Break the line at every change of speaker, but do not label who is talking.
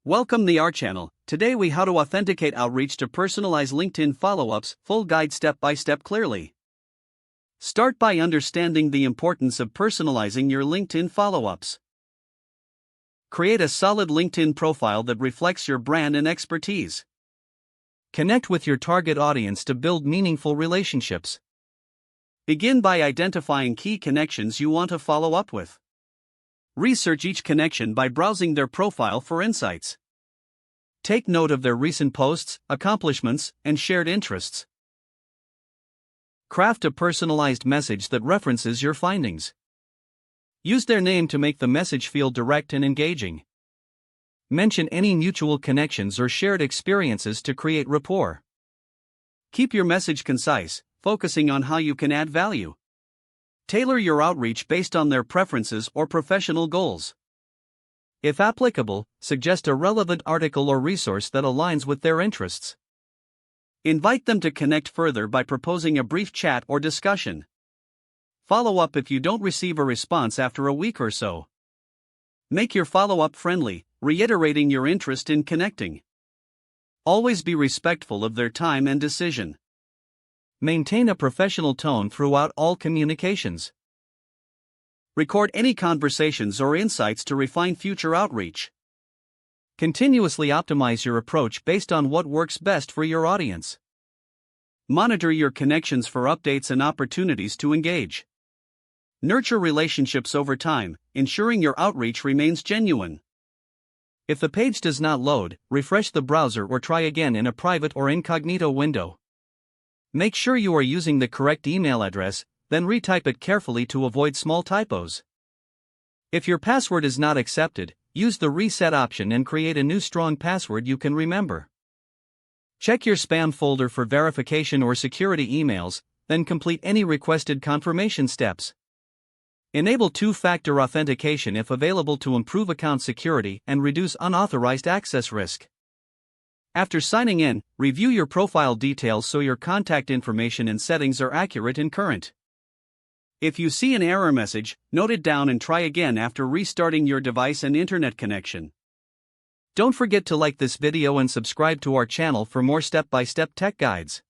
Welcome to our channel. Today we how to authenticate outreach to personalize LinkedIn follow-ups, full guide step by step clearly. Start by understanding the importance of personalizing your LinkedIn follow-ups. Create a solid LinkedIn profile that reflects your brand and expertise. Connect with your target audience to build meaningful relationships. Begin by identifying key connections you want to follow up with. Research each connection by browsing their profile for insights. Take note of their recent posts, accomplishments, and shared interests. Craft a personalized message that references your findings. Use their name to make the message feel direct and engaging. Mention any mutual connections or shared experiences to create rapport. Keep your message concise, focusing on how you can add value. Tailor your outreach based on their preferences or professional goals. If applicable, suggest a relevant article or resource that aligns with their interests. Invite them to connect further by proposing a brief chat or discussion. Follow up if you don't receive a response after a week or so. Make your follow-up friendly, reiterating your interest in connecting. Always be respectful of their time and decision. Maintain a professional tone throughout all communications. Record any conversations or insights to refine future outreach. Continuously optimize your approach based on what works best for your audience. Monitor your connections for updates and opportunities to engage. Nurture relationships over time, ensuring your outreach remains genuine. If the page does not load, refresh the browser or try again in a private or incognito window. Make sure you are using the correct email address, then retype it carefully to avoid small typos. If your password is not accepted, use the reset option and create a new strong password you can remember. Check your spam folder for verification or security emails, then complete any requested confirmation steps. Enable two-factor authentication if available to improve account security and reduce unauthorized access risk. After signing in, review your profile details so your contact information and settings are accurate and current. If you see an error message, note it down and try again after restarting your device and internet connection. Don't forget to like this video and subscribe to our channel for more step-by-step tech guides.